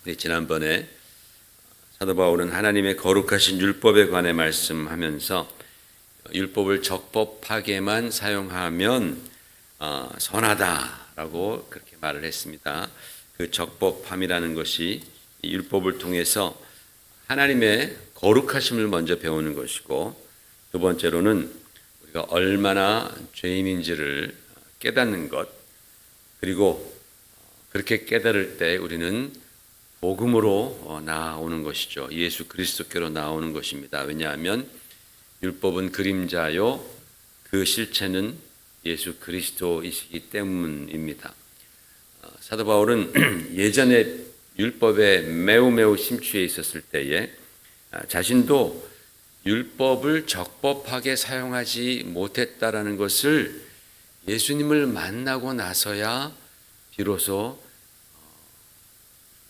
네, 지난번에 사도 바울은 하나님의 거룩하신 율법에 관해 말씀하면서 율법을 적법하게만 사용하면 선하다라고 그렇게 말을 했습니다. 그 적법함이라는 것이 이 율법을 통해서 하나님의 거룩하심을 먼저 배우는 것이고, 두 번째로는 우리가 얼마나 죄인인지를 깨닫는 것, 그리고 그렇게 깨달을 때 우리는 복음으로 나아오는 것이죠. 예수 그리스도께로 나오는 것입니다. 왜냐하면 율법은 그림자요, 그 실체는 예수 그리스도이시기 때문입니다. 사도 바울은 예전에 율법에 매우 심취해 있었을 때에 자신도 율법을 적법하게 사용하지 못했다라는 것을 예수님을 만나고 나서야 비로소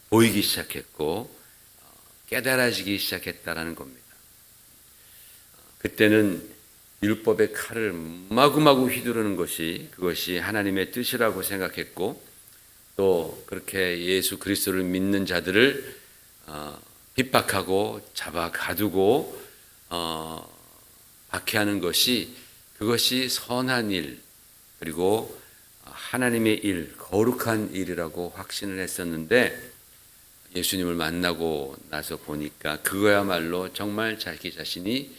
보이기 시작했고 깨달아지기 시작했다라는 겁니다. 그때는 율법의 칼을 마구마구 휘두르는 것이 그것이 하나님의 뜻이라고 생각했고, 또 그렇게 예수 그리스도를 믿는 자들을 핍박하고 잡아 가두고 박해하는 것이 그것이 선한 일, 그리고 하나님의 일, 거룩한 일이라고 확신을 했었는데, 예수님을 만나고 나서 보니까 그거야말로 정말 자기 자신이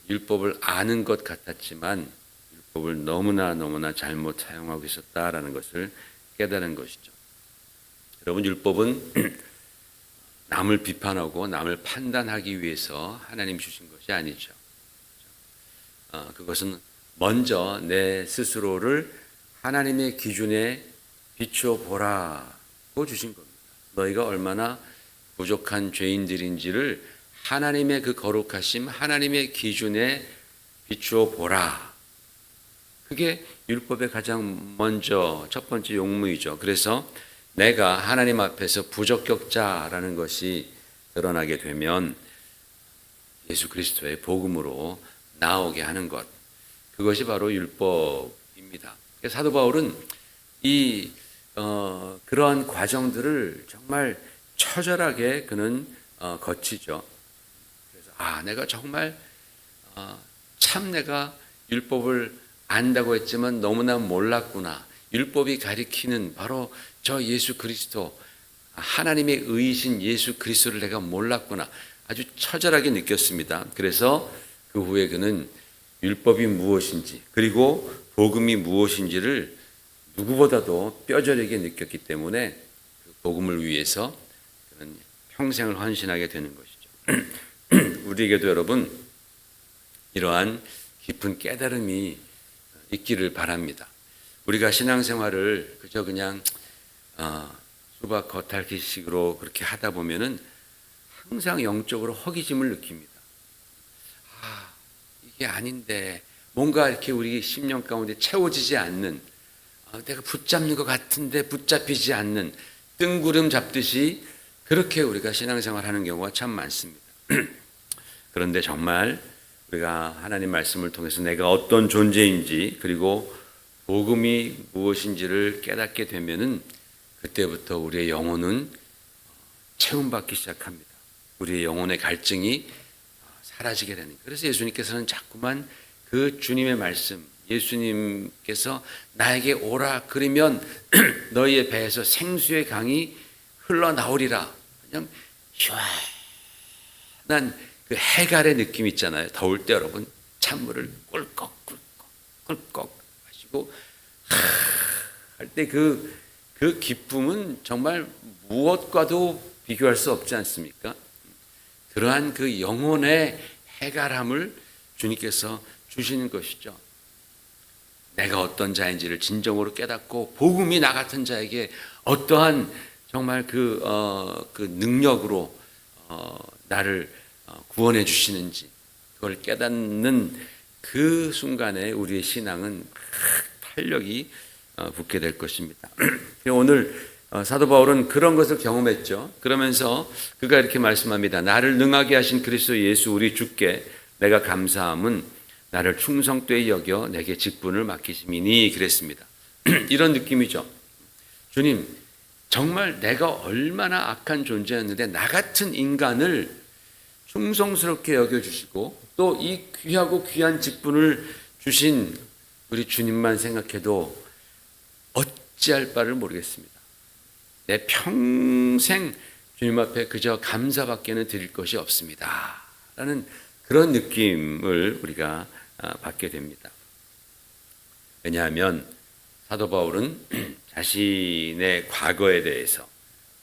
율법을 아는 것 같았지만 율법을 너무나 잘못 사용하고 있었다라는 것을 깨달은 것이죠. 여러분, 율법은 남을 비판하고 남을 판단하기 위해서 하나님 주신 것이 아니죠. 그것은 먼저 내 스스로를 하나님의 기준에 비추어 보라고 주신 겁니다. 너희가 얼마나 부족한 죄인들인지를 하나님의 그 거룩하심, 하나님의 기준에 비추어 보라. 그게 율법의 가장 먼저 첫 번째 용무이죠. 그래서 내가 하나님 앞에서 부적격자라는 것이 드러나게 되면 예수 그리스도의 복음으로 나오게 하는 것, 그것이 바로 율법입니다. 사도 바울은 그러한 과정들을 정말 처절하게 그는 거치죠. 그래서 내가 정말 참 내가 율법을 안다고 했지만 너무나 몰랐구나. 율법이 가리키는 바로 저 예수 그리스도, 하나님의 의이신 예수 그리스도를 내가 몰랐구나. 아주 처절하게 느꼈습니다. 그래서 그 후에 그는 율법이 무엇인지, 그리고 복음이 무엇인지를 누구보다도 뼈저리게 느꼈기 때문에 그 복음을 위해서 그는 평생을 헌신하게 되는 것이죠. 우리에게도 여러분 이러한 깊은 깨달음이 있기를 바랍니다. 우리가 신앙생활을 그저 그냥 수박 겉핥기식으로 그렇게 하다 보면은 항상 영적으로 허기짐을 느낍니다. 이게 아닌데 뭔가 이렇게 우리 심령 가운데 채워지지 않는, 내가 붙잡는 것 같은데 붙잡히지 않는, 뜬구름 잡듯이 그렇게 우리가 신앙생활 하는 경우가 참 많습니다. 그런데 정말 우리가 하나님 말씀을 통해서 내가 어떤 존재인지, 그리고 복음이 무엇인지를 깨닫게 되면은 그때부터 우리의 영혼은 체험받기 시작합니다. 우리의 영혼의 갈증이 사라지게 되는 거예요. 그래서 예수님께서는 자꾸만 그 주님의 말씀, 예수님께서 나에게 오라 그러면 너희의 배에서 생수의 강이 흘러나오리라. 그냥 시원한 그 해갈의 느낌 있잖아요. 더울 때 여러분 찬물을 꿀꺽 마시고 할 때 그 기쁨은 정말 무엇과도 비교할 수 없지 않습니까? 그러한 그 영혼의 해갈함을 주님께서 주시는 것이죠. 내가 어떤 자인지를 진정으로 깨닫고 복음이 나 같은 자에게 어떠한 정말 그 능력으로 나를 구원해 주시는지 그걸 깨닫는 그 순간에 우리의 신앙은 탄력이 붙게 될 것입니다. 오늘 사도 바울은 그런 것을 경험했죠. 그러면서 그가 이렇게 말씀합니다. 나를 능하게 하신 그리스도 예수 우리 주께 내가 감사함은 나를 충성되이 여겨 내게 직분을 맡기심이니 그랬습니다. 이런 느낌이죠. 주님, 정말 내가 얼마나 악한 존재였는데 나 같은 인간을 충성스럽게 여겨주시고 또 이 귀하고 귀한 직분을 주신 우리 주님만 생각해도 어찌할 바를 모르겠습니다. 내 평생 주님 앞에 그저 감사밖에는 드릴 것이 없습니다. 라는 그런 느낌을 우리가 받게 됩니다. 왜냐하면 사도 바울은 자신의 과거에 대해서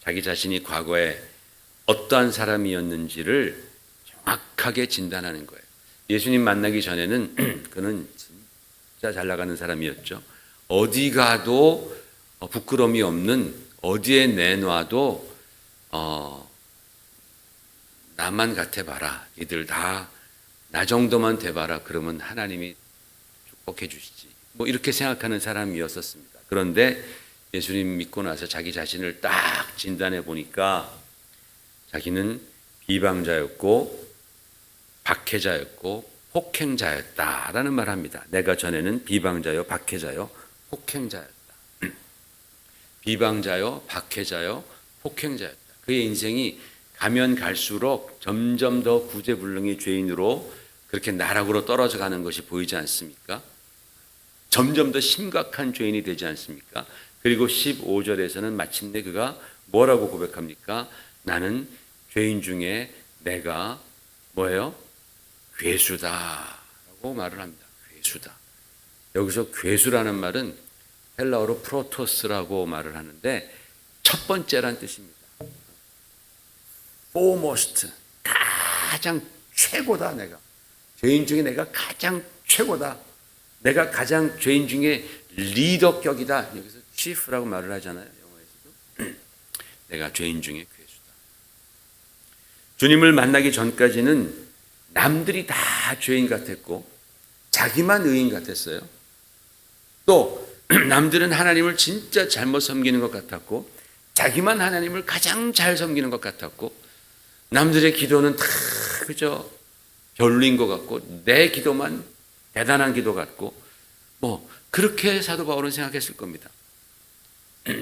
자기 자신이 과거에 어떠한 사람이었는지를 정확하게 진단하는 거예요. 예수님 만나기 전에는 그는 진짜 잘 나가는 사람이었죠. 어디 가도 부끄러움이 없는, 어디에 내놔도 나만 같아봐라. 이들 다 나 정도만 돼봐라. 그러면 하나님이 축복해 주시지. 뭐 이렇게 생각하는 사람이었었습니다. 그런데 예수님 믿고 나서 자기 자신을 딱 진단해 보니까 자기는 비방자였고 박해자였고 폭행자였다라는 말을 합니다. 내가 전에는 비방자요 박해자요 폭행자였다. 비방자요 박해자요 폭행자였다. 그의 인생이 가면 갈수록 점점 더 구제불능의 죄인으로 그렇게 나락으로 떨어져 가는 것이 보이지 않습니까? 점점 더 심각한 죄인이 되지 않습니까? 그리고 15절에서는 마침내 그가 뭐라고 고백합니까? 나는 죄인 중에 내가 뭐예요? 괴수다라고 말을 합니다. 괴수다. 여기서 괴수라는 말은 헬라어로 프로토스라고 말을 하는데 첫 번째란 뜻입니다. foremost, 가장 최고다. 내가 죄인 중에 내가 가장 최고다. 내가 가장 죄인 중에 리더격이다. 여기서 chief라고 말을 하잖아요. 영어에서도. 내가 죄인 중에 괴수다. 주님을 만나기 전까지는 남들이 다 죄인 같았고 자기만 의인 같았어요. 또 남들은 하나님을 진짜 잘못 섬기는 것 같았고 자기만 하나님을 가장 잘 섬기는 것 같았고 남들의 기도는 다 그저 별로인 것 같고 내 기도만 대단한 기도 같고 뭐 그렇게 사도 바울은 생각했을 겁니다.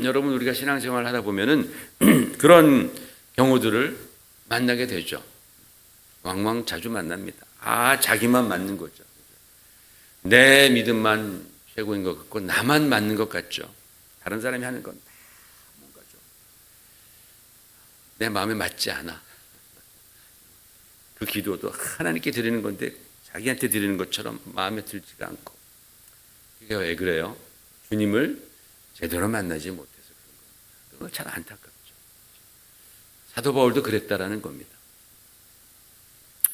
여러분 우리가 신앙생활을 하다 보면은 그런 경우들을 만나게 되죠. 왕왕 자주 만납니다. 자기만 맞는 거죠. 내 믿음만 최고인 것 같고 나만 맞는 것 같죠. 다른 사람이 하는 건 다 뭔가 좀 내 마음에 맞지 않아. 그 기도도 하나님께 드리는 건데 자기한테 드리는 것처럼 마음에 들지가 않고 이게 왜 그래요? 주님을 제대로 만나지 못해서 그런 겁니다. 참 안타깝죠. 사도 바울도 그랬다라는 겁니다.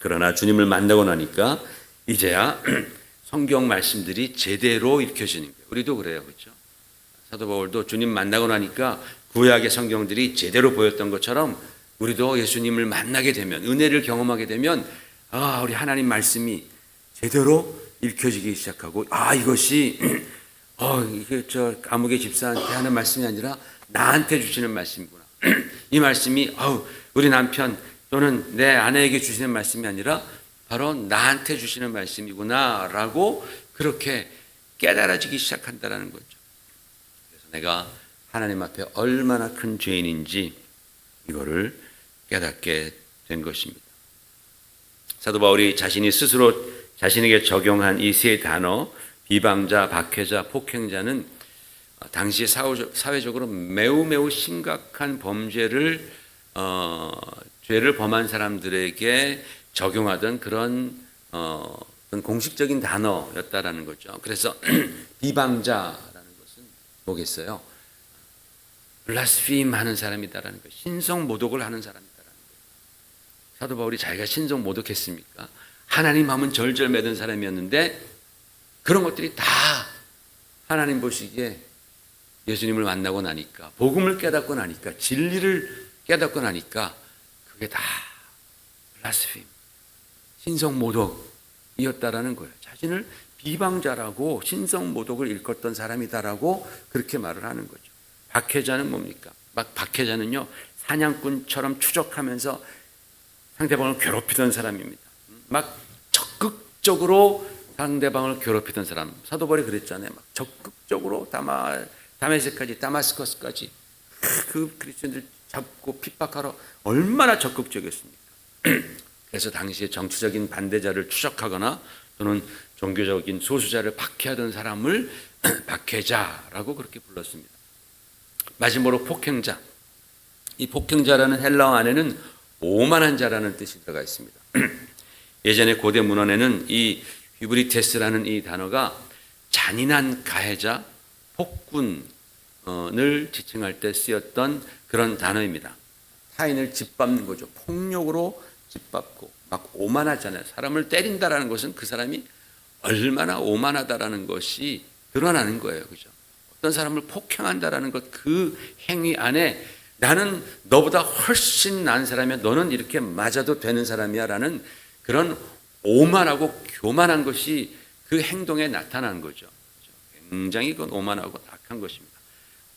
그러나 주님을 만나고 나니까 이제야 성경 말씀들이 제대로 읽혀지는 거예요. 우리도 그래요. 그렇죠? 사도 바울도 주님 만나고 나니까 구약의 성경들이 제대로 보였던 것처럼 우리도 예수님을 만나게 되면 은혜를 경험하게 되면 우리 하나님 말씀이 제대로 읽혀지기 시작하고 이것이 이게 저 감옥의 집사한테 하는 말씀이 아니라 나한테 주시는 말씀이구나. 이 말씀이 우리 남편 또는 내 아내에게 주시는 말씀이 아니라 바로 나한테 주시는 말씀이구나 라고 그렇게 깨달아지기 시작한다는 거죠. 그래서 내가 하나님 앞에 얼마나 큰 죄인인지 이거를 깨닫게 된 것입니다. 사도 바울이 자신이 스스로 자신에게 적용한 이 세 단어 비방자, 박해자, 폭행자는 당시 사회적으로 매우 심각한 범죄를 죄를 범한 사람들에게 적용하던 그런 공식적인 단어였다라는 거죠. 그래서 비방자라는 것은 뭐겠어요? 블라스피임 하는 사람이다라는 거예요. 신성 모독을 하는 사람이다라는 거예요. 사도 바울이 자기가 신성 모독했습니까? 하나님 하면 절절 매던 사람이었는데 그런 것들이 다 하나님 보시기에 예수님을 만나고 나니까 복음을 깨닫고 나니까 진리를 깨닫고 나니까 그게 다 블라스피임, 신성 모독이었다라는 거예요. 자신을 비방자라고 신성 모독을 일컫던 사람이다라고 그렇게 말을 하는 거죠. 박해자는 뭡니까? 박해자는요 사냥꾼처럼 추적하면서 상대방을 괴롭히던 사람입니다. 막 적극적으로 상대방을 괴롭히던 사람. 사도 바울이 그랬잖아요. 막 적극적으로 다메섹까지 다마스커스까지 그 그리스도인들 잡고 핍박하러 얼마나 적극적이었습니까? 그래서 당시에 정치적인 반대자를 추적하거나 또는 종교적인 소수자를 박해하던 사람을 박해자라고 그렇게 불렀습니다. 마지막으로 폭행자. 이 폭행자라는 헬라어 안에는 오만한 자라는 뜻이 들어가 있습니다. 예전에 고대 문헌에는 이 휘브리테스라는 이 단어가 잔인한 가해자, 폭군을 지칭할 때 쓰였던 그런 단어입니다. 타인을 짓밟는 거죠. 폭력으로 짓밟고 막 오만하잖아요. 사람을 때린다라는 것은 그 사람이 얼마나 오만하다라는 것이 드러나는 거예요. 그죠? 어떤 사람을 폭행한다라는 것, 그 행위 안에 나는 너보다 훨씬 나은 사람이야. 너는 이렇게 맞아도 되는 사람이야. 라는 그런 오만하고 교만한 것이 그 행동에 나타난 거죠. 굉장히 그건 오만하고 악한 것입니다.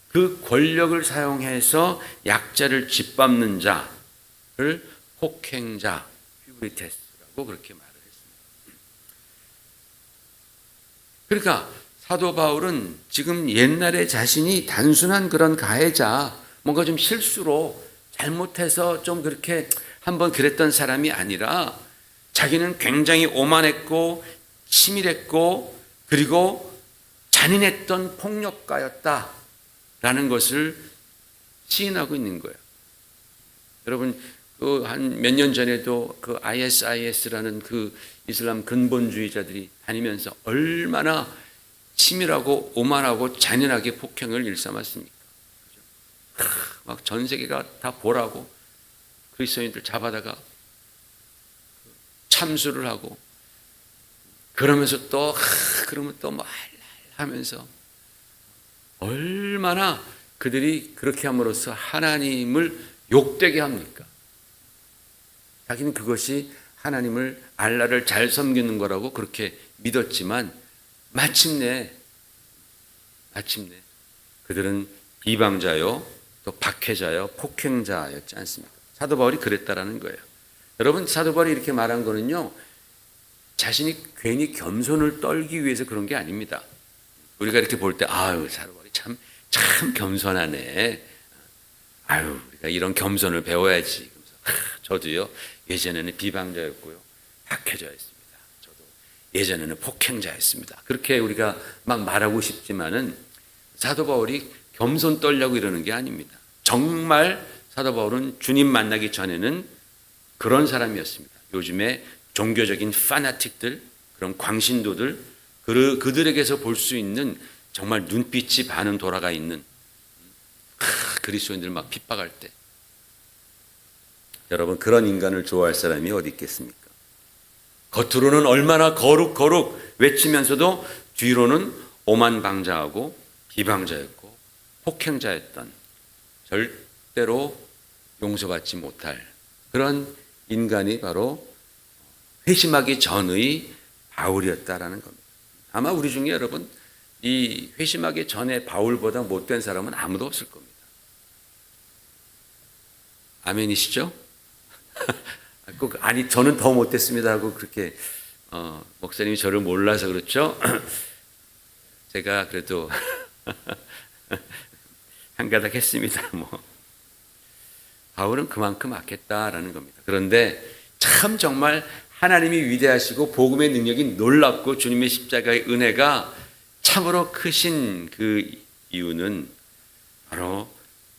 그 권력을 사용해서 약자를 짓밟는 자를 폭행자, 휘브리테스라고 그렇게 말을 했습니다. 그러니까 사도 바울은 지금 옛날에 자신이 단순한 그런 가해자, 뭔가 좀 실수로 잘못해서 좀 그렇게 한번 그랬던 사람이 아니라 자기는 굉장히 오만했고 치밀했고 그리고 잔인했던 폭력가였다라는 것을 시인하고 있는 거예요. 여러분 그 한 몇 년 전에도 그 ISIS라는 그 이슬람 근본주의자들이 다니면서 얼마나 치밀하고 오만하고 잔인하게 폭행을 일삼았습니까? 막 전 세계가 다 보라고 그리스도인들 잡아다가 참수를 하고 그러면서 또 그러면 또 뭐 하면서 얼마나 그들이 그렇게 함으로써 하나님을 욕되게 합니까? 자기는 그것이 하나님을 알라를 잘 섬기는 거라고 그렇게 믿었지만 마침내 그들은 비방자요 또 박해자요 폭행자였지 않습니까? 사도 바울이 그랬다라는 거예요. 여러분 사도 바울이 이렇게 말한 거는요 자신이 괜히 겸손을 떨기 위해서 그런 게 아닙니다. 우리가 이렇게 볼 때 아유 사도 바울이 참 겸손하네. 아유 우리가 이런 겸손을 배워야지. 저도요 예전에는 비방자였고요 박해자였습니다. 저도 예전에는 폭행자였습니다. 그렇게 우리가 막 말하고 싶지만은 사도 바울이 겸손 떨려고 이러는 게 아닙니다. 정말 사도 바울은 주님 만나기 전에는 그런 사람이었습니다. 요즘에 종교적인 파나틱들, 그런 광신도들, 그들에게서 볼 수 있는 정말 눈빛이 반은 돌아가 있는 그리스도인들 막 핍박할 때 여러분 그런 인간을 좋아할 사람이 어디 있겠습니까? 겉으로는 얼마나 거룩 외치면서도 뒤로는 오만방자하고 비방자였고 폭행자였던 절대로 용서받지 못할 그런 인간이 바로 회심하기 전의 바울이었다라는 겁니다. 아마 우리 중에 여러분 이 회심하기 전에 바울보다 못된 사람은 아무도 없을 겁니다. 아멘이시죠? 아니 저는 더 못됐습니다 하고 그렇게 목사님이 저를 몰라서 그렇죠. 제가 그래도 한가닥 했습니다. 뭐 바울은 그만큼 악했다라는 겁니다. 그런데 참 정말 하나님이 위대하시고 복음의 능력이 놀랍고 주님의 십자가의 은혜가 참으로 크신 그 이유는 바로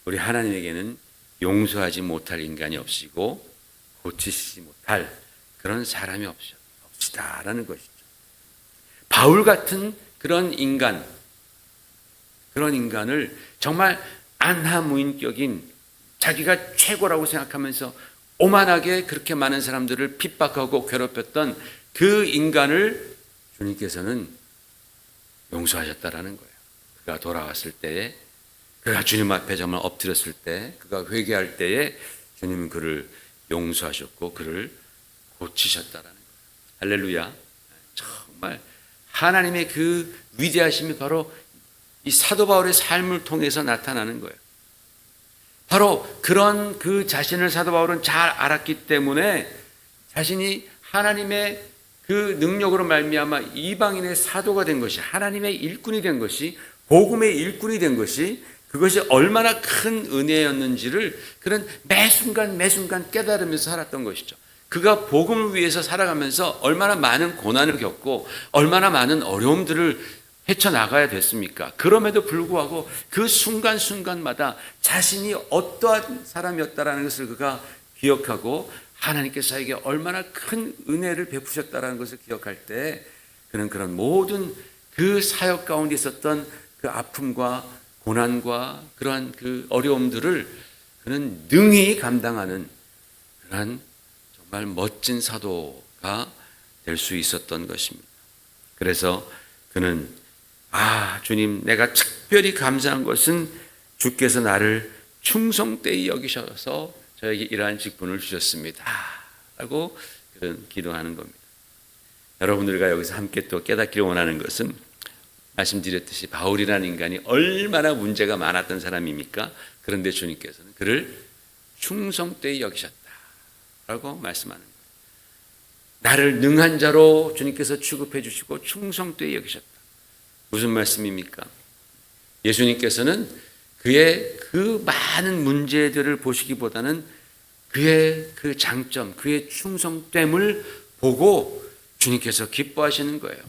우리 하나님에게는 용서하지 못할 인간이 없으시고 고치시지 못할 그런 사람이 없으시다라는 것이죠. 바울 같은 그런 인간을 정말 안하무인격인 자기가 최고라고 생각하면서 오만하게 그렇게 많은 사람들을 핍박하고 괴롭혔던 그 인간을 주님께서는 용서하셨다라는 거예요. 그가 돌아왔을 때에 그가 주님 앞에 정말 엎드렸을 때 그가 회개할 때에 주님은 그를 용서하셨고 그를 고치셨다라는 거예요. 할렐루야. 정말 하나님의 그 위대하심이 바로 이 사도 바울의 삶을 통해서 나타나는 거예요. 바로 그런 그 자신을 사도 바울은 잘 알았기 때문에 자신이 하나님의 그 능력으로 말미암아 이방인의 사도가 된 것이 하나님의 일꾼이 된 것이 복음의 일꾼이 된 것이 그것이 얼마나 큰 은혜였는지를 그런 매 순간 깨달으면서 살았던 것이죠. 그가 복음을 위해서 살아가면서 얼마나 많은 고난을 겪고 얼마나 많은 어려움들을 헤쳐나가야 됐습니까? 그럼에도 불구하고 그 순간순간마다 자신이 어떠한 사람이었다라는 것을 그가 기억하고 하나님께서 자기에게 얼마나 큰 은혜를 베푸셨다라는 것을 기억할 때 그는 그런 모든 그 사역 가운데 있었던 그 아픔과 고난과 그러한 그 어려움들을 그는 능히 감당하는 그러한 정말 멋진 사도가 될 수 있었던 것입니다. 그래서 그는 주님, 내가 특별히 감사한 것은 주께서 나를 충성되이 여기셔서 저에게 이러한 직분을 주셨습니다 라고 그런 기도하는 겁니다. 여러분들과 여기서 함께 또 깨닫기를 원하는 것은 말씀드렸듯이 바울이라는 인간이 얼마나 문제가 많았던 사람입니까? 그런데 주님께서는 그를 충성되이 여기셨다라고 말씀하는 거예요. 나를 능한 자로 주님께서 취급해 주시고 충성되이 여기셨다. 무슨 말씀입니까? 예수님께서는 그의 그 많은 문제들을 보시기보다는 그의 그 장점, 그의 충성됨을 보고 주님께서 기뻐하시는 거예요.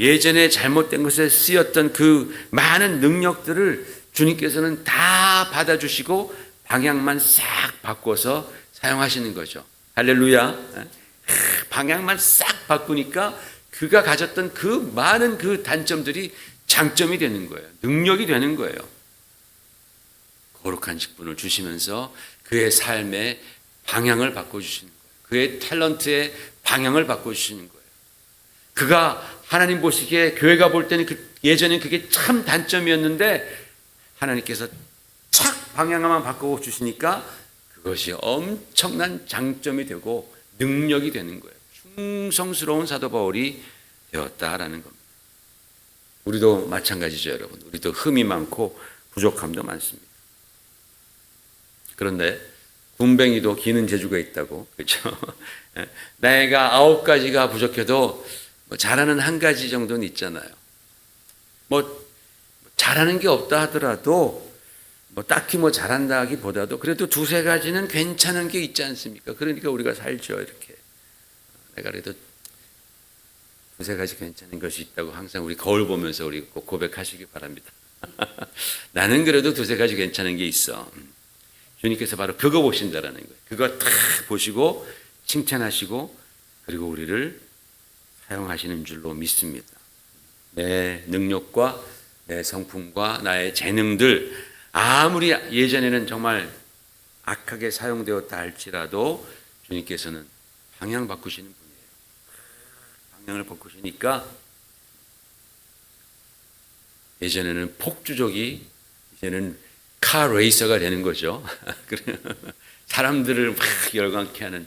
예전에 잘못된 것에 쓰였던 그 많은 능력들을 주님께서는 다 받아주시고 방향만 싹 바꿔서 사용하시는 거죠. 할렐루야. 방향만 싹 바꾸니까 그가 가졌던 그 많은 그 단점들이 장점이 되는 거예요. 능력이 되는 거예요. 거룩한 직분을 주시면서 그의 삶의 방향을 바꿔주시는 거예요. 그의 탤런트의 방향을 바꿔주시는 거예요. 그가 하나님 보시기에 교회가 볼 때는 예전엔 그게 참 단점이었는데 하나님께서 착 방향만 바꿔주시니까 그것이 엄청난 장점이 되고 능력이 되는 거예요. 충성스러운 사도 바울이 되었다라는 겁니다. 우리도 마찬가지죠, 여러분. 우리도 흠이 많고 부족함도 많습니다. 그런데 군뱅이도 기는 재주가 있다고, 그렇죠? 내가 9가지가 부족해도 잘하는 1가지 정도는 있잖아요. 잘하는 게 없다 하더라도 딱히 잘한다기보다도 그래도 2-3가지는 괜찮은 게 있지 않습니까? 그러니까 우리가 살죠, 이렇게. 내가 그래도 2-3가지 괜찮은 것이 있다고 항상 우리 거울 보면서 우리 꼭 고백하시기 바랍니다. 나는 그래도 2-3가지 괜찮은 게 있어. 주님께서 바로 그거 보신다라는 거예요. 그거 딱 보시고 칭찬하시고 그리고 우리를 사용하시는 줄로 믿습니다. 내 능력과 내 성품과 나의 재능들 아무리 예전에는 정말 악하게 사용되었다 할지라도 주님께서는 방향 바꾸시는 분이에요. 방향을 바꾸시니까 예전에는 폭주족이 이제는 카 레이서가 되는 거죠. 사람들을 막 열광케 하는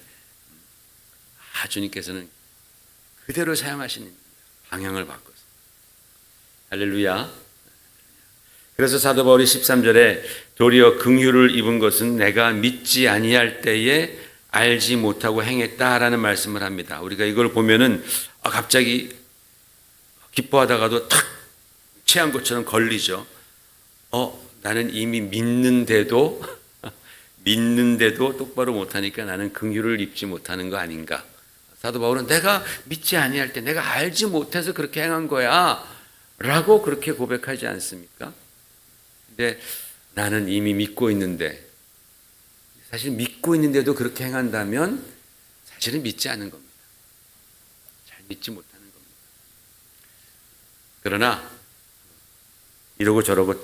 주님께서는 그대로 사용하시는 방향을 바꿔서 할렐루야. 그래서 사도 바울이 13절에 도리어 긍휼을 입은 것은 내가 믿지 아니할 때에 알지 못하고 행했다라는 말씀을 합니다. 우리가 이걸 보면은 갑자기 기뻐하다가도 탁 체한 것처럼 걸리죠. 나는 이미 믿는데도 똑바로 못하니까 나는 긍휼을 입지 못하는 거 아닌가. 사도 바울은 내가 믿지 아니할 때 내가 알지 못해서 그렇게 행한 거야 라고 그렇게 고백하지 않습니까? 근데 나는 이미 믿고 있는데 사실 믿고 있는데도 그렇게 행한다면 사실은 믿지 않은 겁니다. 잘 믿지 못하는 겁니다. 그러나 이러고 저러고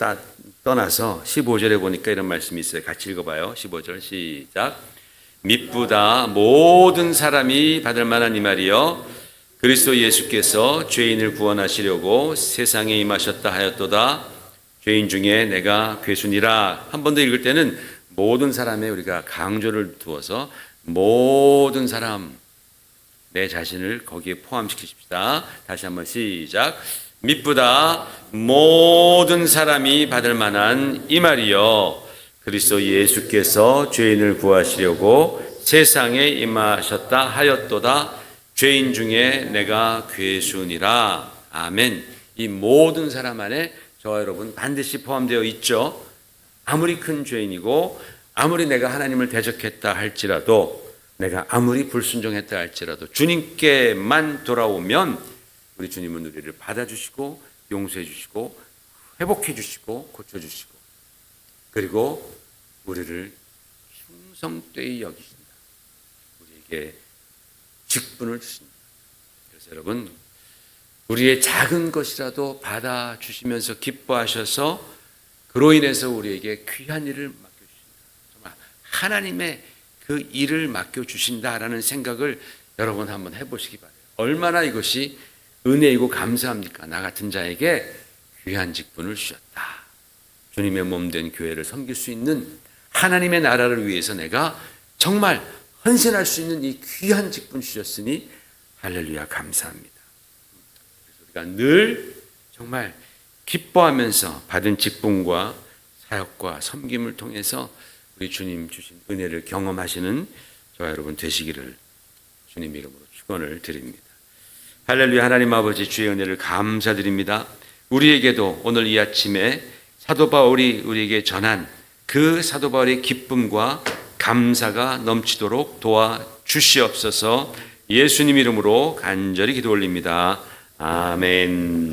떠나서 15절에 보니까 이런 말씀이 있어요. 같이 읽어봐요. 15절 시작. 믿보다 모든 사람이 받을 만한 이 말이여 그리스도 예수께서 죄인을 구원하시려고 세상에 임하셨다 하였도다. 죄인 중에 내가 괴순이라. 한 번 더 읽을 때는 모든 사람에 우리가 강조를 두어서 모든 사람 내 자신을 거기에 포함시키십시다. 다시 한번 시작. 믿보다 모든 사람이 받을 만한 이 말이여 그리스도 예수께서 죄인을 구하시려고 세상에 임하셨다 하였도다. 죄인 중에 내가 괴순이라. 아멘. 이 모든 사람 안에 저와 여러분 반드시 포함되어 있죠. 아무리 큰 죄인이고 아무리 내가 하나님을 대적했다 할지라도 내가 아무리 불순종했다 할지라도 주님께만 돌아오면 우리 주님은 우리를 받아주시고 용서해 주시고 회복해 주시고 고쳐주시고 그리고 우리를 흉성되이 여기신다. 우리에게 직분을 주십니다. 그래서 여러분 우리의 작은 것이라도 받아주시면서 기뻐하셔서 그로 인해서 우리에게 귀한 일을 맡겨주신다. 정말 하나님의 그 일을 맡겨주신다라는 생각을 여러분 한번 해보시기 바라요. 얼마나 이것이 은혜이고 감사합니까? 나 같은 자에게 귀한 직분을 주셨다. 주님의 몸된 교회를 섬길 수 있는 하나님의 나라를 위해서 내가 정말 헌신할 수 있는 이 귀한 직분 주셨으니 할렐루야 감사합니다. 그래서 우리가 늘 정말 기뻐하면서 받은 직분과 사역과 섬김을 통해서 우리 주님 주신 은혜를 경험하시는 저와 여러분 되시기를 주님 이름으로 축원을 드립니다. 할렐루야. 하나님 아버지 주의 은혜를 감사드립니다. 우리에게도 오늘 이 아침에 사도 바울이 우리에게 전한 그 사도 바울의 기쁨과 감사가 넘치도록 도와주시옵소서. 예수님 이름으로 간절히 기도 올립니다. 아멘.